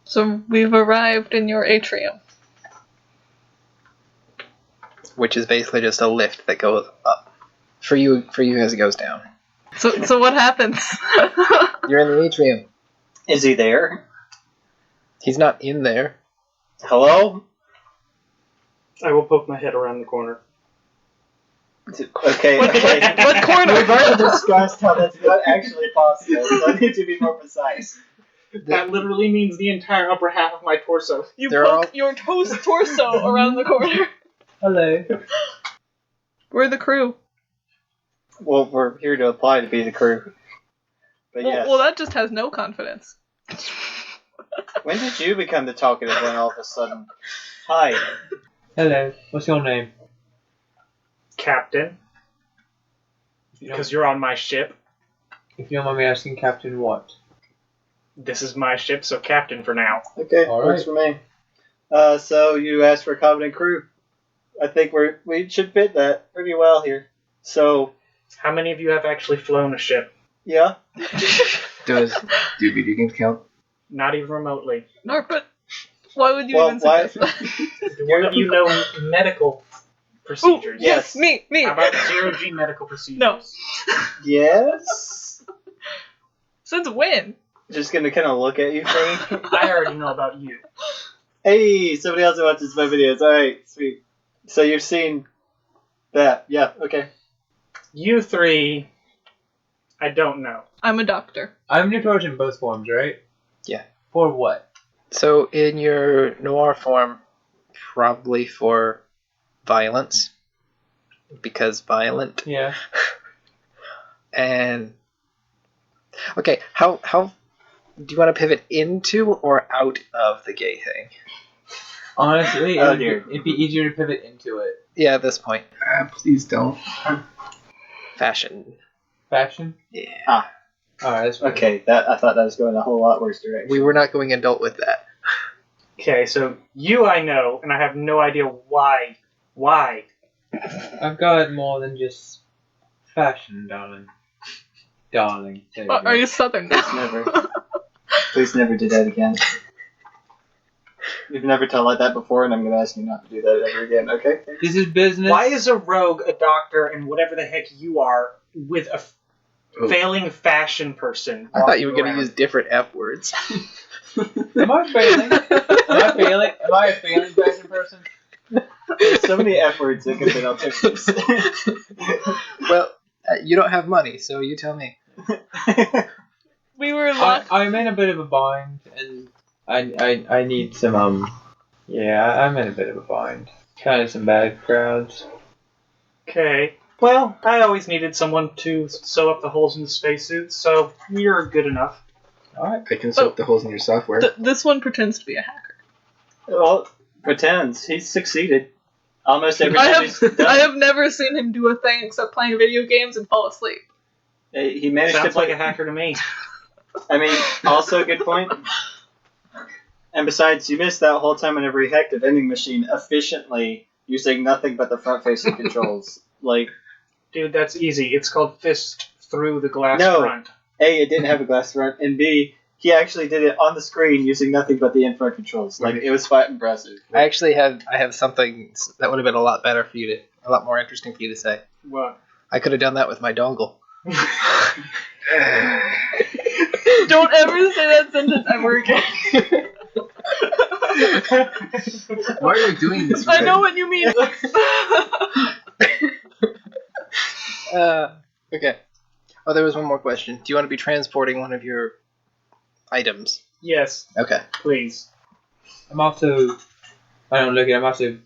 So we've arrived in your atrium. Which is basically just a lift that goes up. For you as it goes down. So what happens? You're in the atrium. Is he there? He's not in there. Hello? I will poke my head around the corner. Okay. What corner? We've already discussed how that's not actually possible, so I need to be more precise. That literally means the entire upper half of my torso. You poke your torso around the corner. Hello. We're the crew. Well, we're here to apply to be the crew. But yes. Well, that just has no confidence. When did you become the talkative one all of a sudden? Hi. Hello. What's your name? Captain. Because you're on my ship. If you don't mind me asking, Captain what? This is my ship, so Captain for now. Okay, All works for me. So you asked for a competent crew. I think we should fit that pretty well here. So, how many of you have actually flown a ship? Yeah. Do video games count? Not even remotely. No, but why would you even suggest that? Do one of you know medical procedures? Ooh, yes, me. How about zero-G medical procedures? No. Yes? Since when? Just gonna kind of look at you funny. I already know about you. Hey, somebody else who watches my videos. Alright, sweet. So you've seen that. Yeah, okay. You three, I don't know. I'm a doctor. I'm Newtorch in both forms, right? Yeah. For what? So in your noir form, probably for violence. Because violent. Yeah. And okay, how do you want to pivot into or out of the gay thing? Honestly, it'd be easier to pivot into it. Yeah, at this point. Please don't. Fashion. Fashion? Yeah. Alright, that's fine. Okay, I thought that was going a whole lot worse direction. We were not going adult with that. Okay, so you I know, and I have no idea why. Why? I've got more than just fashion, darling. Darling. Are you Southern now? Please never do that again. You've never told like that before, and I'm going to ask you not to do that ever again, okay? This is business. Why is a rogue a doctor and whatever the heck you are with a failing fashion person? I thought you were going to use different F words. Am I failing? Am I a failing fashion person? There's so many F words that could fit alternatives. Well, you don't have money, so you tell me. We were locked. I'm in a bit of a bind, and I need some, yeah, I'm in a bit of a bind. Kind of some bad crowds. Okay. Well, I always needed someone to sew up the holes in the spacesuits, so you're good enough. Alright. I can sew up the holes in your software. This one pretends to be a hacker. Well, pretends. He's succeeded. Almost every time he's done. I have never seen him do a thing except playing video games and fall asleep. He managed Sounds to play like a hacker to me. I mean, also a good point. And besides, you missed that whole time whenever he hacked a vending machine efficiently using nothing but the front-facing controls. Like, Dude, that's easy. It's called fist through the glass No. front. A, it didn't have a glass front, and B, he actually did it on the screen using nothing but the in-front controls. Like, it was quite impressive. I have something that would have been a lot more interesting for you to say. What? I could have done that with my dongle. Don't ever say that sentence ever again. Why are you doing this? I know what you mean. Okay. Oh, there was one more question. Do you want to be transporting one of your items? Yes, Okay. please. I'm also, I don't look at it,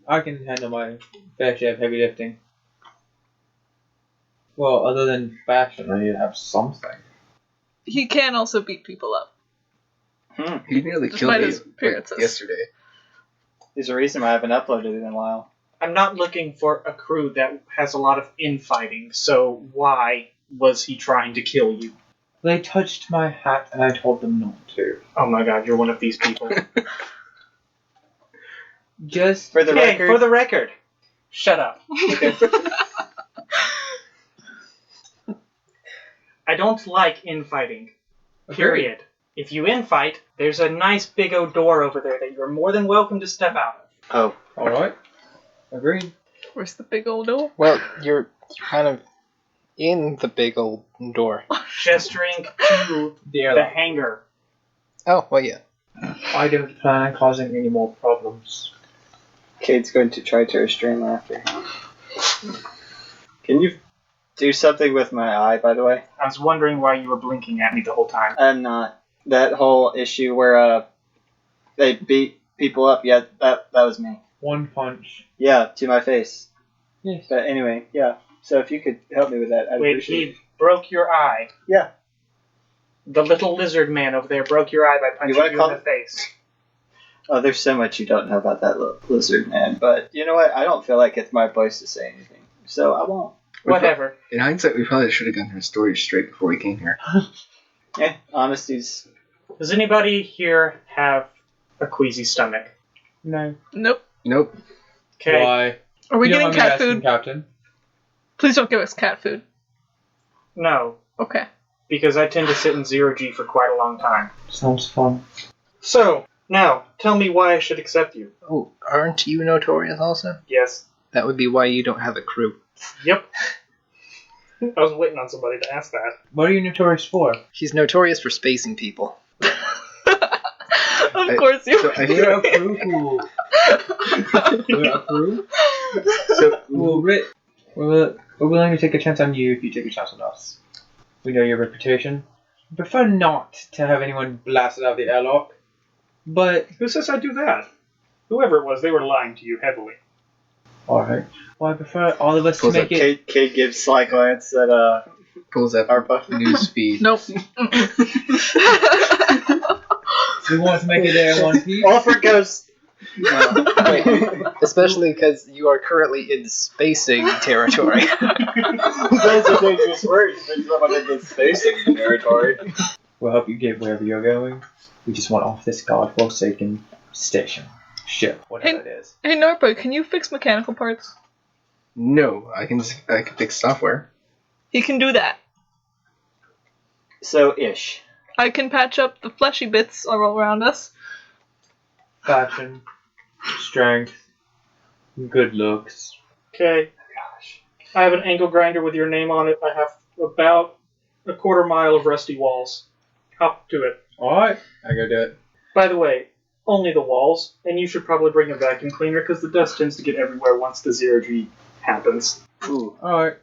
I can handle my fair share of heavy lifting. Well, other than fashion, I need to have something. He can also beat people up. He nearly Despite killed his me appearances. yesterday. There's a reason why I haven't uploaded in a while. I'm not looking for a crew that has a lot of infighting, so why was he trying to kill you? They touched my hat and I told them not to. Oh my god, you're one of these people. Just For the record... For the record, shut up. Okay. I don't like infighting. Period. If you infight, there's a nice big old door over there that you're more than welcome to step out of. Oh, Alright. Agreed. Where's the big old door? Well, you're kind of in the big old door. Gesturing to The the airlock. hangar. Oh, well, yeah. I don't plan on causing any more problems. Kate's going to try to restrain laughter. Can you do something with my eye, by the way? I was wondering why you were blinking at me the whole time. I'm not. That whole issue where they beat people up, yeah, that was me. One punch. Yeah, to my face. Yes. But anyway, yeah. So if you could help me with that, I'd Wait, appreciate he it. broke your eye. Yeah. The little lizard man over there broke your eye by punching wanna you call in the face. Oh, there's so much you don't know about that lizard man. But you know what? I don't feel like it's my place to say anything. So I won't. Whatever. In hindsight, we probably should have gotten her story straight before we came here. Yeah, honesty's... Does anybody here have a queasy stomach? No. Nope. Nope. Okay. Why? Are we You don't getting mind me cat asking, food? Captain? Please don't give us cat food. No, Okay. because I tend to sit in 0G for quite a long time. Sounds fun. So, now, tell me why I should accept you. Oh, aren't you notorious also? Yes. That would be why you don't have a crew. Yep. I was waiting on somebody to ask that. What are you notorious for? He's notorious for spacing people. Of course you. So I We're feel a crew who... We're a crew so who will we're willing to take a chance on you if you take a chance on us. We know your reputation. We prefer not to have anyone blasted out of the airlock. But, Who says I do that? Whoever it was, they were lying to you heavily. alright. Well, I prefer all of us to Pulls make it... Kate gives sly glance at pulls up ARPA. news feed. Nope. We want to make it there in one piece. Off it goes! Wait, especially because you are currently in spacing territory. That's a dangerous word. There's someone in the spacing territory. We'll help you get wherever you're going. We just want off this godforsaken station. Ship, whatever it is. Hey, Narpa, can you fix mechanical parts? No, I can fix software. He can do that. So, ish. I can patch up the fleshy bits all around us. Fashion, strength, good looks. Okay. I have an angle grinder with your name on it. I have about a quarter mile of rusty walls. Hop to it. Alright, I go do it. By the way, only the walls, and you should probably bring a vacuum cleaner because the dust tends to get everywhere once the 0G happens. Ooh. Alright.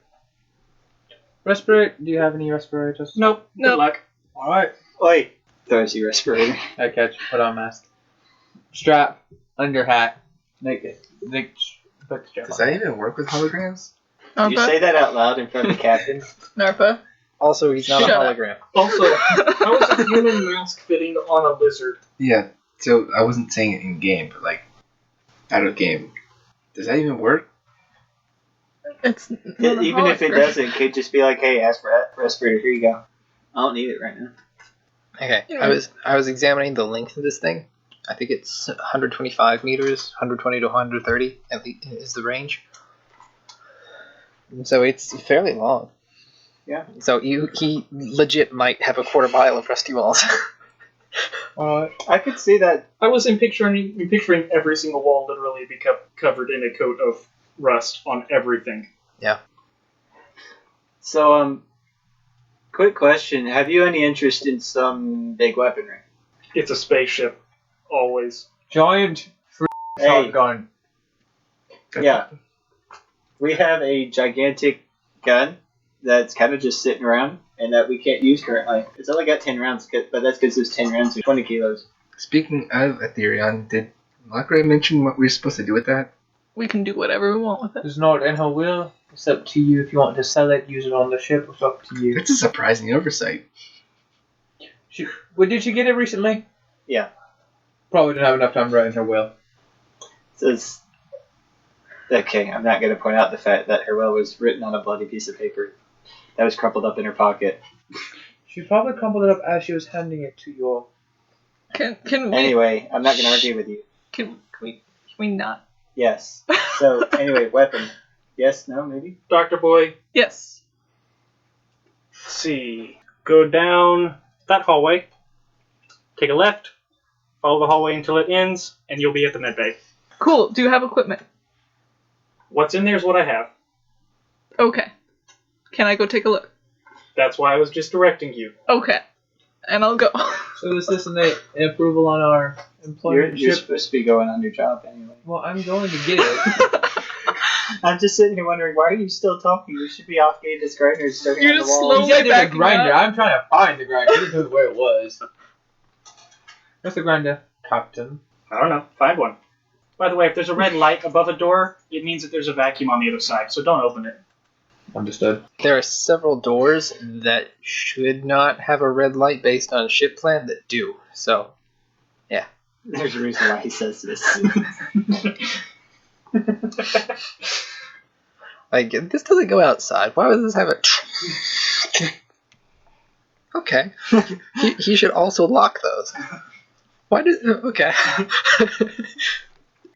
Do you have any respirators? Nope. Good Nope. luck. Alright. Oi! Throws you respirator. I catch, put on mask. Strap, under hat, put the strap Does on. that even work with holograms? Did you say that out loud in front of the captain? Narpa. Also, he's not Shut a up. hologram. Also, how is a human mask fitting on a lizard? Yeah. So I wasn't saying it in game, but like out of game. Does that even work? It's Even if it doesn't, could just be like, hey, ask for respirator, here you go. I don't need it right now. Okay, Yeah. I was examining the length of this thing. I think it's 125 meters, 120 to 130 at least is the range. So it's fairly long. Yeah. So he legit might have a quarter mile of rusty walls. Alright. I could see that. I was picturing every single wall literally be covered in a coat of rust on everything. So, quick question. Have you any interest in some big weaponry? It's a spaceship, always. Giant Hey, shotgun. yeah. We have a gigantic gun that's kind of just sitting around and that we can't use currently. It's only got 10 rounds, but that's because those 10 rounds are 20 kilos. Speaking of Ethereon, did Lakray mention what we were supposed to do with that? We can do whatever we want with it. There's not in her will. It's up to you if you want to sell it, use it on the ship. It's up to you. That's a surprising oversight. Did she get it recently? Yeah. Probably didn't have enough time to write in her will. Says, okay, I'm not going to point out the fact that her will was written on a bloody piece of paper that was crumpled up in her pocket. She probably crumpled it up as she was handing it to your... Can we? Anyway, I'm not going to argue with you. Can we not? Yes. So, anyway, weapon. Yes, no, maybe? Dr. Boy, Yes. let's see. Go down that hallway. Take a left, follow the hallway until it ends, and you'll be at the medbay. Cool. Do you have equipment? What's in there is what I have. Okay. Can I go take a look? That's why I was just directing you. Okay. And I'll go. So is this an approval on our employment? You're supposed to be going on your job anyway. Well, I'm going to get it. I'm just sitting here wondering, why are you still talking? You should be off getting this grinder and starting You're on the just wall. slow- You said there's a backing grinder. up. I'm trying to find the grinder. I didn't know where it was. Where's the grinder, Captain? I don't know. Find one. By the way, if there's a red light above a door, it means that there's a vacuum on the other side, so don't open it. Understood. There are several doors that should not have a red light based on ship plan that do. So, There's a reason why he says this. like, this doesn't go outside. Why would this have a... Okay. He should also lock those. Why did... Okay.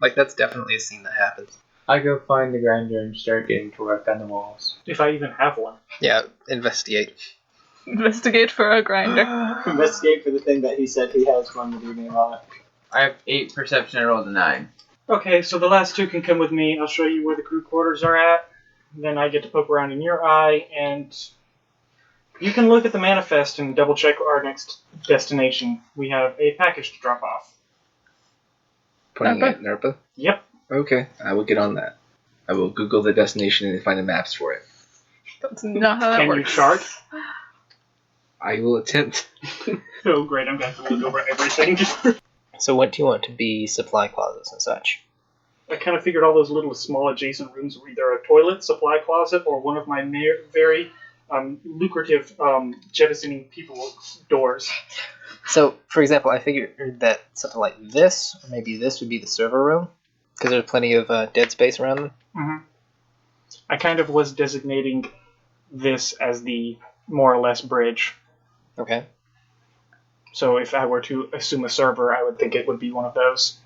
Like, that's definitely a scene that happens. I go find the grinder and start getting to work on the walls. If I even have one. Yeah, investigate. Investigate for a grinder. Investigate for the thing that he said he has one with your name on it. I have 8 perception. I rolled a 9. Okay, so the last two can come with me. I'll show you where the crew quarters are at. Then I get to poke around in your eye, and you can look at the manifest and double check our next destination. We have a package to drop off. Pointing at Nerpa? Yep. Okay, I will get on that. I will Google the destination and find the maps for it. That's not how that Can you works. chart? I will attempt. Oh, great, I'm going to have to look over everything. So what do you want to be supply closets and such? I kind of figured all those little small adjacent rooms were either a toilet, supply closet, or one of my very lucrative jettisoning people doors. So, for example, I figured that something like this, or maybe this would be the server room, because there's plenty of dead space around them. Mm-hmm. I kind of was designating this as the more or less bridge. Okay. So if I were to assume a server, I would think it would be one of those.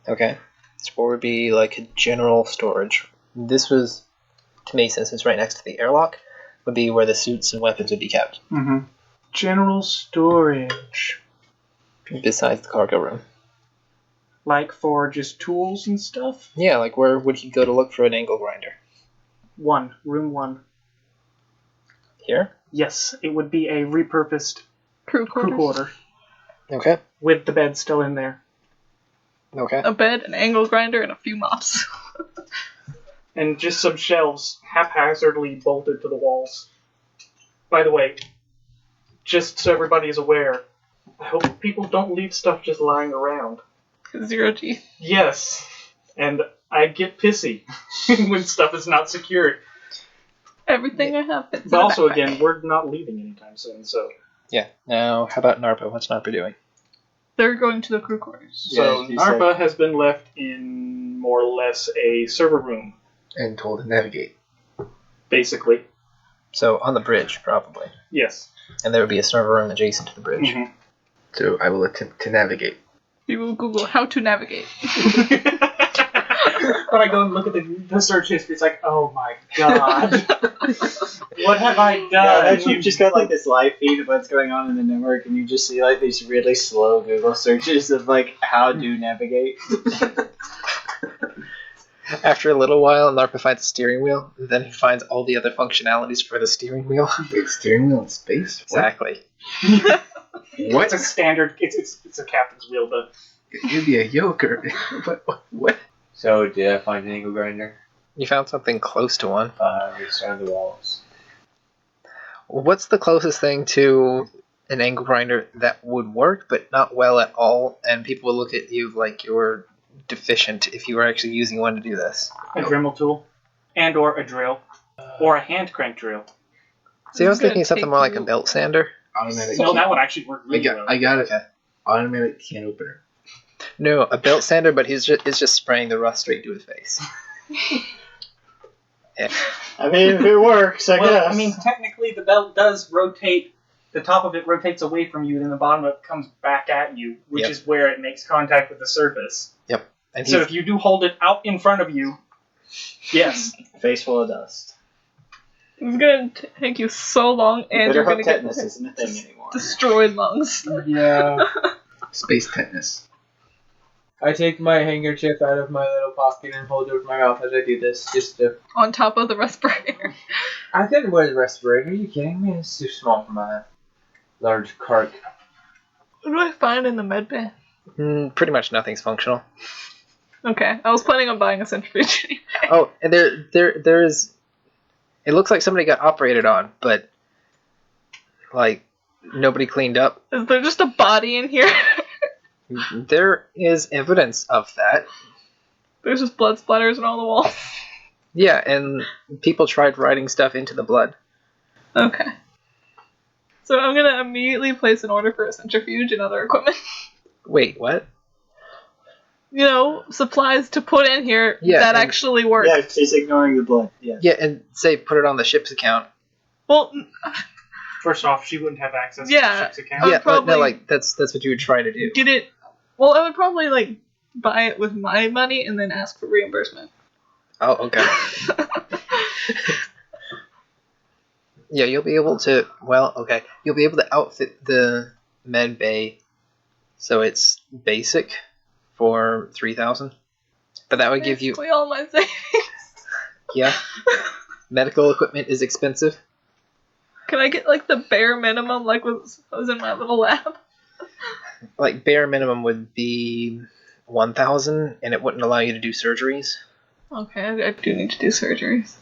Okay. So what would be like a general storage? This was, to me, since it's right next to the airlock, would be where the suits and weapons would be kept, Mm-hmm. General storage. besides the cargo room. Like for just tools and stuff? Yeah, like where would he go to look for an angle grinder? Room 1. Here? Yes, it would be a repurposed Crew crew quarters. quarter Okay. with the bed still in there. Okay. A bed, an angle grinder, and a few mops. And just some shelves haphazardly bolted to the walls. By the way, just so everybody is aware, I hope people don't leave stuff just lying around. 0 G. Yes, and I get pissy when stuff is not secured. Everything I have fits in But a also, backpack. again, we're not leaving anytime soon, so... Yeah. Now, how about Narpa? What's Narpa doing? They're going to the crew quarters. So Yeah, you said- Narpa has been left in more or less a server room, And told to navigate. basically. So, on the bridge, probably. Yes. And there would be a server room adjacent to the bridge. Mhm. So I will attempt to navigate. You will Google how to navigate. When I go and look at the search history, it's like, oh my god. What have I Yeah, done? imagine you've just got like this live feed of what's going on in the network, and you just see like these really slow Google searches of like how to navigate. After a little while, Narpa finds the steering wheel, then he finds all the other functionalities for the steering wheel. Wait, steering wheel in space? Exactly. What? It's a standard, it's a captain's wheel, but It'd be a yoker. What? So, did I find an angle grinder? You found something close to one. We surround the walls. What's the closest thing to an angle grinder that would work, but not well at all, and people will look at you like you're deficient if you were actually using one to do this? a Dremel tool. And or a drill. Or a hand crank drill. See, I was It's gonna thinking something take more like a you- belt sander. Automatic. No, that would actually work I really got, well. I got it. Okay. Automatic can opener. No, a belt sander, but it's just spraying the rust straight to his face. Yeah. I mean, if it works, I Well, guess. I mean, technically the belt does rotate, the top of it rotates away from you, and then the bottom of it comes back at you, which Yep. is where it makes contact with the surface. And So he's, if you do hold it out in front of you, yes. face full of dust. It's gonna take you so long, and Better you're hope gonna get tetanus isn't a thing anymore. destroyed lungs. Yeah. Space tetanus. I take my handkerchief out of my little pocket and hold it over my mouth as I do this, just to... On top of the respirator. I couldn't wear the respirator, are you kidding me? It's too small for my large cart. What do I find in the med bay? Pretty much nothing's functional. Okay, I was planning on buying a centrifuge. Oh, and there is. It looks like somebody got operated on, but like nobody cleaned up. Is there just a body in here? There is evidence of that. There's just blood splatters on all the walls. Yeah, and people tried writing stuff into the blood. Okay. So I'm gonna immediately place an order for a centrifuge and other equipment. Wait, what? You know, supplies to put in here Yeah, that and- actually work. Yeah, she's ignoring the blood. Yeah. Yeah, and say put it on the ship's account. Well, First off, she wouldn't have access to Yeah. the ship's I account. would Yeah, but no, probably- like that's what you would try to do. get it. Well, I would probably like buy it with my money and then ask for reimbursement. Oh, okay. Yeah, you'll be able to. Well, okay, you'll be able to outfit the med bay, so it's basic for 3,000. But that would give you. Basically all my savings. Yeah. Medical equipment is expensive. Can I get like the bare minimum, like was in my little lab? Like bare minimum would be 1,000, and it wouldn't allow you to do surgeries. Okay, I do need to do surgeries.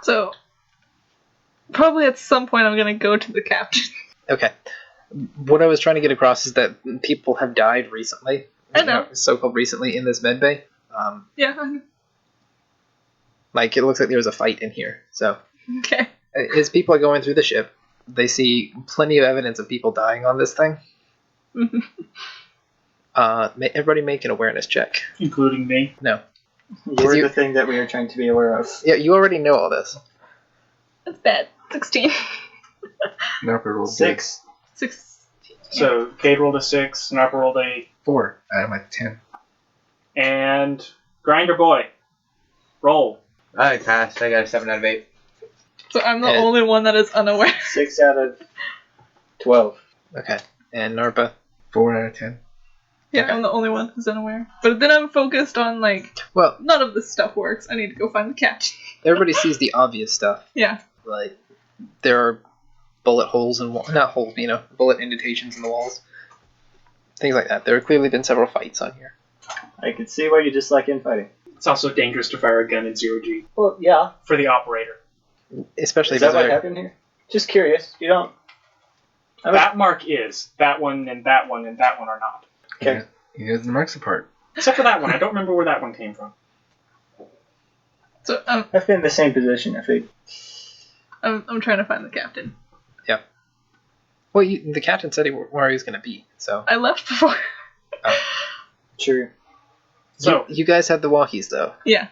So probably at some point I'm gonna go to the captain. Okay. What I was trying to get across is that people have died recently. I know. So-called recently in this med bay. Yeah. Like, it looks like there was a fight in here. So, Okay. as people are going through the ship, they see plenty of evidence of people dying on this thing. Everybody make an awareness check. Including me. No. You're you- the thing that we are trying to be aware of. Yeah, you already know all this. That's bad. 16. Narper rolled 6. 16. So Cade rolled a 6, Narper rolled a 4 out of my 10. and Grinder Boy. Roll. I passed, I got a 7 out of 8. So I'm the And- only one that is unaware. 6 out of 12. Okay. And Narpa. 4 out of 10. Yeah, Okay. I'm the only one who's unaware. But then I'm focused on like Well, none of this stuff works. I need to go find the captain. everybody sees the obvious stuff. Yeah. Like, there are bullet holes in not holes, bullet indentations in the walls. Things like that. There have clearly been several fights on here. I can see why you dislike infighting. It's also dangerous to fire a gun in 0G Well, yeah. for the operator. Especially Is that if what it's happened here? Just curious. You don't. I would- That mark is. That one and that one and that one are not. Okay. He knows the marks apart. Except for that one. I don't remember where that one came from. So I've been in the same position, I think. I'm trying to find the captain. Well, the captain said where he was going to be, so. I left before. True. So, You guys had the walkies, though. Yeah.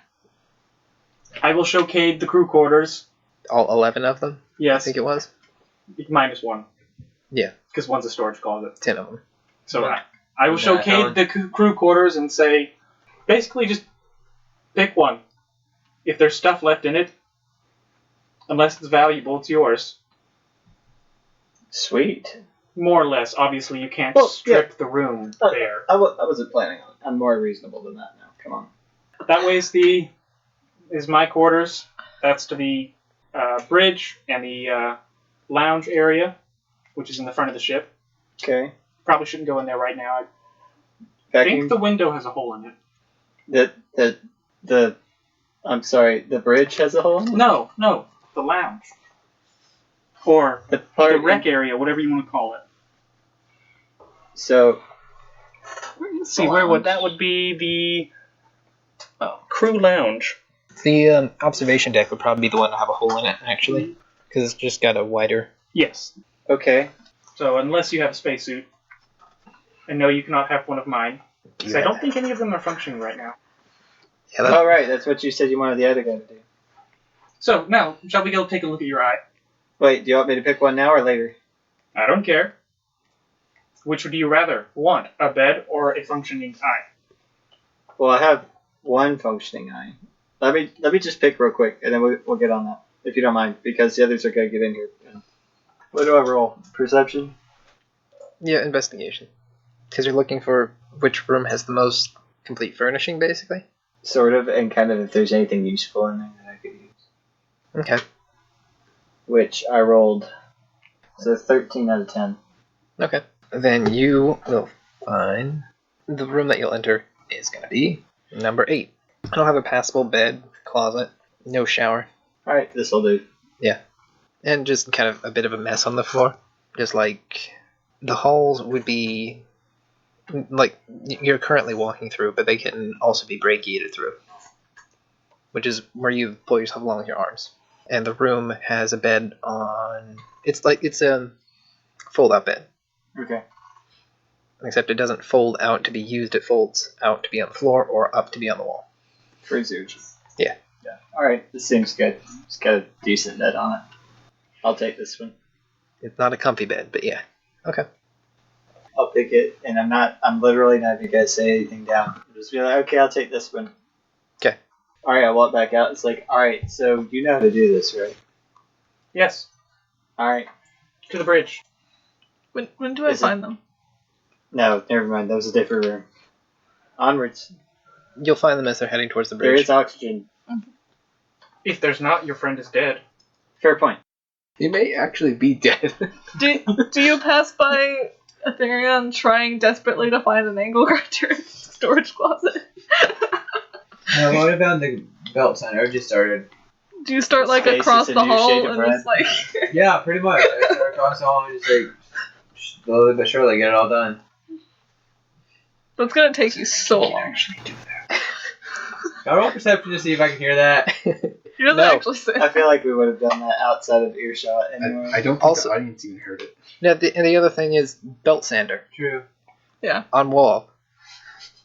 I will show Cade the crew quarters. All 11 of them, I Yes. think it was. Minus 1. Yeah. Because one's a storage closet. 10 of them. So Yeah. I will show Yeah, Cade the crew quarters and say, basically just pick one. If there's stuff left in it, unless it's valuable, it's yours. Sweet. More or less. Obviously, you can't Well, strip the room bare. I wasn't planning on it. I'm more reasonable than that now. Come on. That way is my quarters. That's to the bridge and the lounge area, which is in the front of the ship. Okay. Probably shouldn't go in there right now. I Vacuum. think the window has a hole in it. I'm sorry, the bridge has a hole in it? No, the lounge. Or The part the rec area, whatever you want to call it. So, Let's see, where would that would be the crew lounge. The observation deck would probably be the one to have a hole in it, actually. Because it's just got a wider... Yes. okay. So unless you have a spacesuit, and no, you cannot have one of mine. Because I don't think any of them are functioning right now. Yeah, All right, that's what you said you wanted the other guy to do. So now, shall we go take a look at your eye? Wait, do you want me to pick one now or later? I don't care. Which would you rather want, a bed or a functioning eye? Well, I have one functioning eye. Let me just pick real quick, and then we'll get on that, if you don't mind, because the others are gonna get in here. What do I roll? Perception? Yeah, investigation. Because you're looking for which room has the most complete furnishing, basically? Sort of, and kind of if there's anything useful in there that I could use. Okay. Which I rolled. So 13 out of 10. Okay. Then you will find the room that you'll enter is going to be number 8. It'll have a passable bed, closet, no shower. Alright, this'll do. Yeah. And just kind of a bit of a mess on the floor. Just like the halls would be like you're currently walking through, but they can also be brachiated through, which is where you pull yourself along with your arms. And the room has a bed on. It's a fold-out bed, Okay. except it doesn't fold out to be used. It folds out to be on the floor or up to be on the wall. For Zuch. Yeah. Yeah. Alright, this seems good. It's got a decent bed on it. I'll take this one. It's not a comfy bed, but yeah. Okay. I'll pick it, and I'm literally not even gonna say anything down. I'll just be like, okay, I'll take this one. Okay. Alright, I walk back out. It's like, alright, so you know how to do this, right? Yes. Alright. To the bridge. When do I Is it- find them? No, never mind. That was a different room. Onwards. You'll find them as they're heading towards the There bridge. is oxygen. If there's not, your friend is dead. Fair point. He may actually be dead. Do you pass by Ethereum trying desperately to find an angle grinder in the storage closet? No, what about the belt center? I just started. Do you start like Space across is a the new hall shade of and red. just like Yeah, pretty much. I start across the hall and just like slowly but surely get it all done. that's gonna take you so long. I roll perception to see if I can hear that. He doesn't No. actually say. I feel like we would have done that outside of earshot anyway. I don't think Also- the audience even heard it. Now, and the other thing is belt sander True. on wall.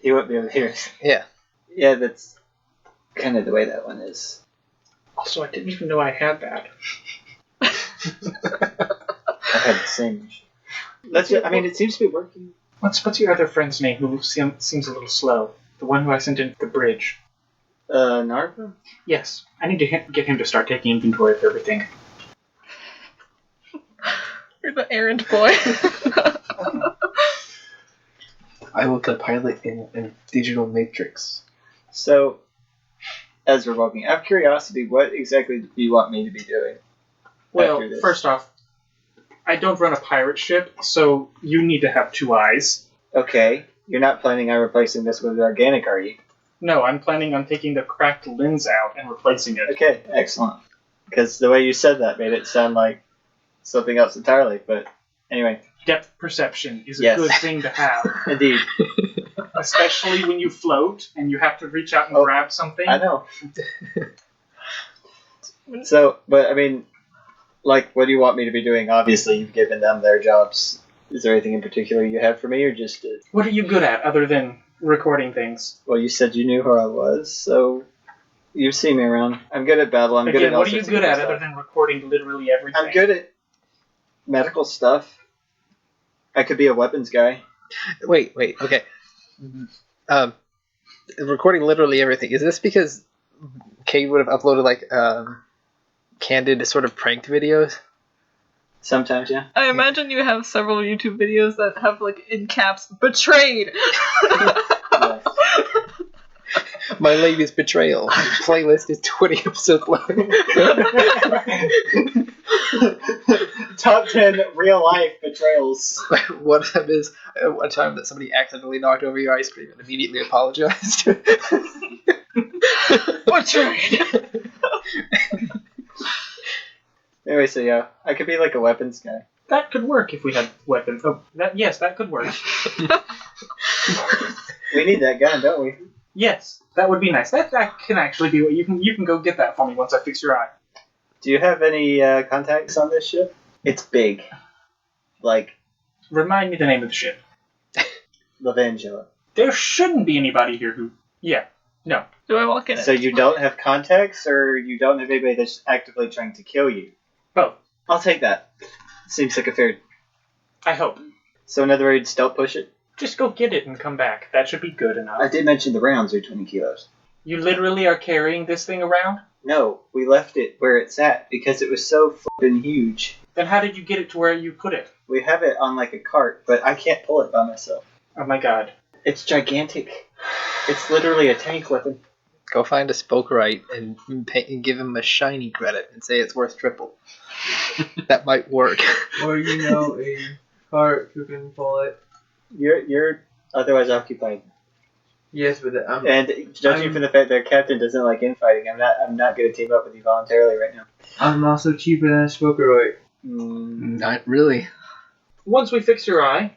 He wouldn't be able to hear us. Yeah. Yeah, that's kind of the way that one is. Also, I didn't even know I had that. I've had the same issue. It seems to be working. What's your other friend's name who seems a little slow? The one who I sent into the bridge. Narva? Yes. I need to get him to start taking inventory of everything. You're the errand boy. I will compile it in a digital matrix. So, as we're walking, out of curiosity, what exactly do you want me to be doing? Well, after this? first off, I don't run a pirate ship, so you need to have 2 eyes. Okay, you're not planning on replacing this with organic, are you? No, I'm planning on taking the cracked lens out and replacing it. Okay, excellent. Because the way you said that made it sound like something else entirely, but anyway, Depth perception is a Yes. good thing to have, indeed. especially when you float and you have to reach out and Oh, grab something. I know. So, but I mean, like, what do you want me to be doing? Obviously, you've given them their jobs. Is there anything in particular you have for me, or just, What are you good at other than recording things? well, you said you knew who I was, so you've seen me around. I'm good at battle. I'm good at Again, all what are you sorts of good at stuff. other than recording literally everything? I'm good at medical stuff. I could be a weapons guy. Wait, okay. Recording literally everything. Is this because Cade would have uploaded like candid sort of pranked videos? Sometimes, yeah. I imagine you have several YouTube videos that have like in caps betrayed. Yes. My latest betrayal playlist is 20 episodes long. Top 10 real life betrayals. One of them is one time that somebody accidentally knocked over your ice cream and immediately apologized. Betrayed. Anyway, so yeah, I could be like a weapons guy. That could work if we had weapons. Oh, that could work. We need that gun, don't we? Yes, that would be nice. That can actually be what you can go get that for me once I fix your eye. Do you have any contacts on this ship? It's big. Like, Remind me the name of the ship. Levangela. There shouldn't be anybody here who. Yeah. No. Do I walk in it? So you don't have contacts, or you don't have anybody that's actively trying to kill you? Both. I'll take that. Seems like a fair... I hope. So in other words, don't push it. Just go get it and come back. That should be good enough. I did mention the rounds are 20 kilos. You literally are carrying this thing around? No, we left it where it's at because it was so flippin' huge. Then how did you get it to where you put it? We have it on like a cart, but I can't pull it by myself. Oh my god. It's gigantic. It's literally a tank weapon. Go find a spokerite and give him a shiny credit and say it's worth triple. That might work. Or a cart who can pull it. You're otherwise occupied. Yes, but And judging from the fact that Captain doesn't like infighting, I'm not going to team up with you voluntarily right now. I'm also cheaper than a spokerite. Not really. Once we fix your eye,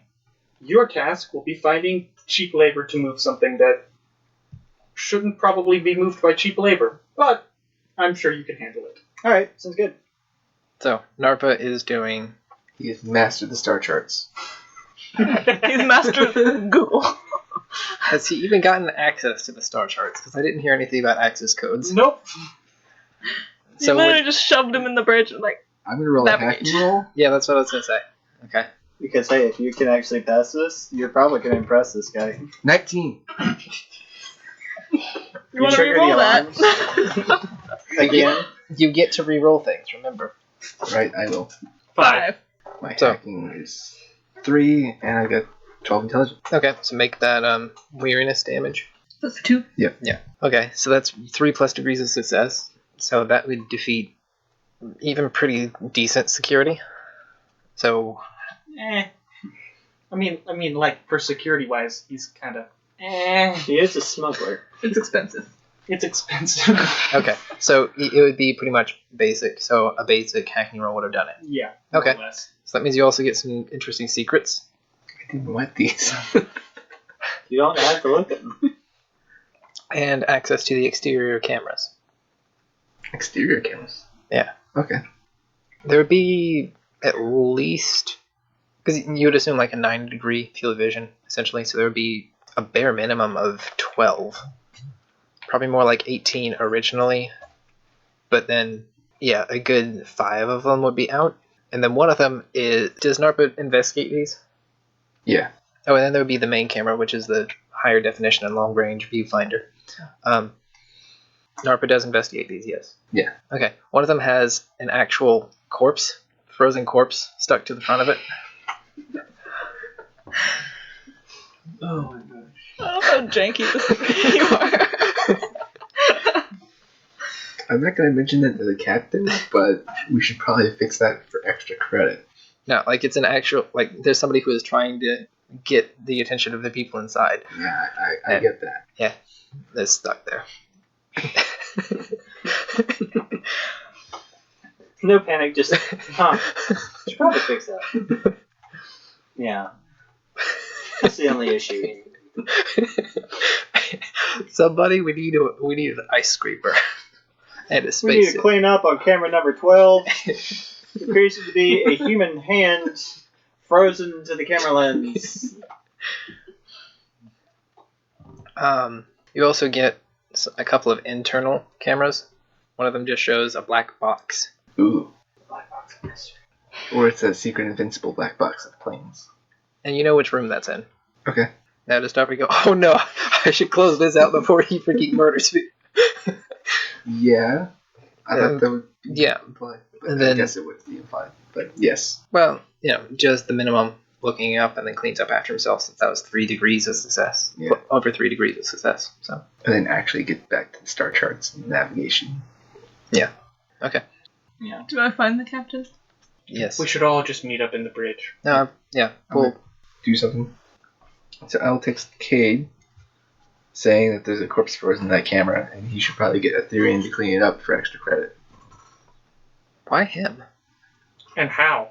your task will be finding cheap labor to move something that shouldn't probably be moved by cheap labor, but I'm sure you can handle it. All right, sounds good. So, Narpa is doing... He has mastered the star charts. He's mastered Google. Has he even gotten access to the star charts? Because I didn't hear anything about access codes. Nope. You So literally just shoved him in the bridge and like, I'm going to roll a Navigate. hacking roll. Yeah, that's what I was going to say. Okay. Because hey, if you can actually pass this, you're probably going to impress this guy. 19. you want to trigger the re-roll alarms. that? Again, You get to re-roll things, remember. Right, I will. 5. My So- hacking is 3, and I got 12 intelligence. Okay, so make that weariness damage. That's 2. Yeah. Okay, so that's 3 plus degrees of success. So that would defeat even pretty decent security. So I mean, like for security wise, he's kind of. he is a smuggler. It's expensive. It's expensive. okay, so it would be pretty much basic. So a basic hacking roll would have done it. Yeah. Okay. More or less. So that means you also get some interesting secrets I didn't want these. You don't have to look at them. and access to the exterior cameras. Exterior cameras. Yeah. Okay. There would be at least, because you would assume like a 9-degree field of vision essentially. So there would be a bare minimum of 12. Probably more like 18 originally, but then, yeah, a good 5 of them would be out. And then one of them is... Does NARPA investigate these? Yeah. Oh, and then there would be the main camera, which is the higher definition and long-range viewfinder. NARPA does investigate these, yes. Yeah. Okay, one of them has an actual corpse, frozen corpse, stuck to the front of it. Oh my gosh. I love how janky this you are. I'm not going to mention that to the captain, but we should probably fix that for extra credit. No, like it's an actual... Like, there's somebody who is trying to get the attention of the people inside. Yeah, I get that. That's stuck there. No panic, just should probably fix that. Yeah, that's the only issue here. Somebody, we need an ice scraper and a We need space to clean up on camera number 12. It appears to be a human hand frozen to the camera lens. You also get a couple of internal cameras. One of them just shows a black box. Ooh. Or it's a secret invincible black box of planes. And you know which room that's in. Okay. Now to stop, we go, oh no, I should close this out before he freaking murders me. Yeah. I thought that would be Yeah. implied. But And I then- guess it would be implied. But yes. Well, just the minimum, looking up and then cleans up after himself, since that was 3 degrees of success. Yeah. Over 3 degrees of success. So And then actually get back to the star charts and navigation. okay. Yeah. Do I find the captain? Yes. We should all just meet up in the bridge. No, yeah. Cool. Okay. Do something. So I'll text Cade saying that there's a corpse frozen in that camera and he should probably get Ethereum to clean it up for extra credit. Why him? And how?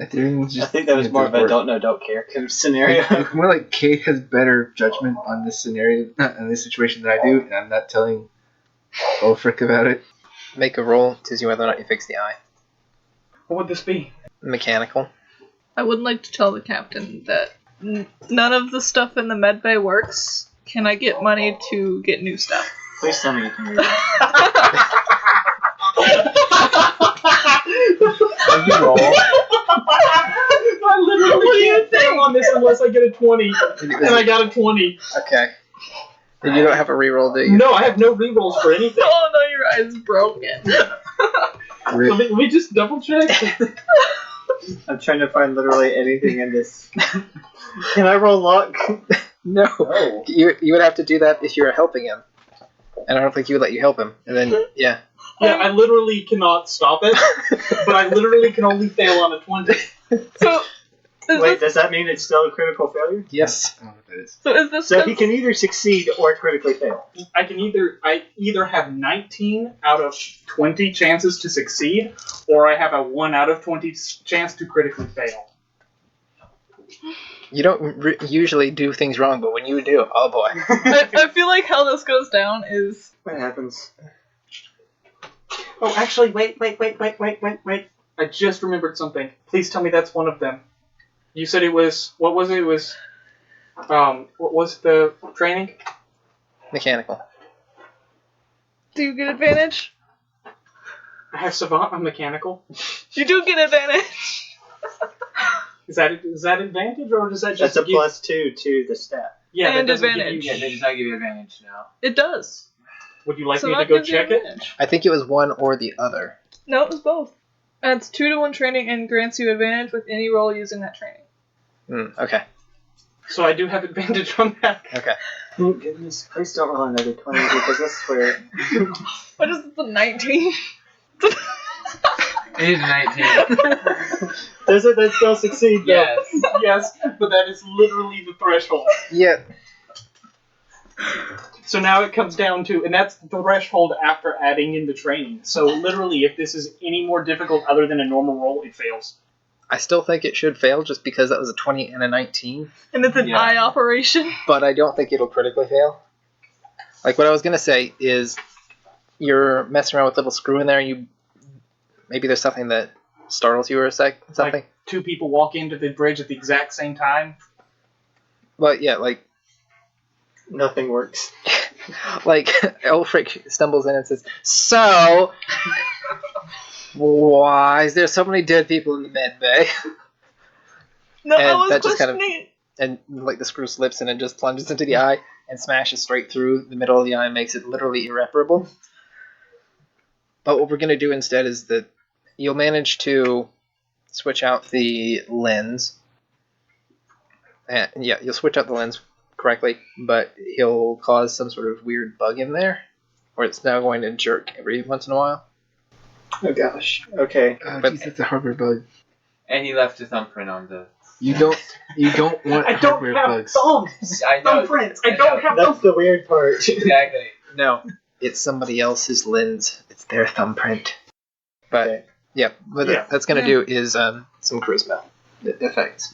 Ethereum's just I think that was more of a work. don't know, don't care kind of scenario. It's more like Cade has better judgment on this scenario, on this situation than I do, and I'm not telling Ulfric about it. Make a roll to see whether or not you fix the eye. What would this be? Mechanical. I would like to tell the captain that none of the stuff in the medbay works. Can I get money to get new stuff? Please tell me you can read that. I literally can't fail on this unless I get a 20. And I got a 20. Okay. And you don't have a reroll, do you? No, I have no rerolls for anything. Oh no, your eye's broken. Let me just double check. I'm trying to find literally anything in this. Can I roll luck? No. Oh. You would have to do that if you were helping him. And I don't think he would let you help him. And then, yeah. Yeah, I literally cannot stop it, but I literally can only fail on a 20. So, Wait, does that mean it's still a critical failure? Yes. I don't know what that is. so is this? So he can either succeed or critically fail. I either have 19 out of 20 chances to succeed, or I have a 1 out of 20 chance to critically fail. You don't usually do things wrong, but when you do, oh boy. I feel like how this goes down is What happens? Oh, actually, wait. I just remembered something. Please tell me that's one of them. You said it was, what was it? It was, what was the training? Mechanical. do you get advantage? I have Savant on Mechanical. You do get advantage. Is that advantage, or does that just That's a give... +2 to the stat. Yeah, And that doesn't advantage. Yeah, they does not give you advantage now. It does. Would you like So me to that go gives you check it? advantage. I think it was one or the other. No, it was both. Adds 2 to 1 training and grants you advantage with any roll using that training. Okay. So I do have advantage on that. Okay. Oh goodness! Please don't roll another 20 because I swear. What is the 19? It is 19. Does it then still succeed though? Yes. Yes, but that is literally the threshold. Yeah. So now it comes down to, and that's the threshold after adding in the training. So literally, if this is any more difficult other than a normal roll, it fails. I still think it should fail just because that was a 20 and a 19, And it's an Yeah. eye operation. but I don't think it'll critically fail. Like, what I was going to say is you're messing around with little screw in there, and maybe there's something that startles you or something. Like 2 people walk into the bridge at the exact same time. Well, yeah, like Nothing works. Elfric stumbles in and says, "So, why is there so many dead people in the med bay?" No, I And was that just kind of- questioning. And like the screw slips in and just plunges into the eye and smashes straight through the middle of the eye and makes it literally irreparable. But what we're going to do instead is that you'll manage to switch out the lens. And yeah, you'll switch out the lens correctly, but he'll cause some sort of weird bug in there where it's now going to jerk every once in a while. Oh gosh. Okay. Oh, But- jeez, that's a hardware bug. And he left a thumbprint on the... You don't want I don't hardware have bugs. thumbs! I know. Thumbprints! I don't have That's thumbs! the weird part. Exactly. No, it's somebody else's lens. It's their thumbprint. But Okay. yeah, what Yeah. that's going to do is some charisma effects.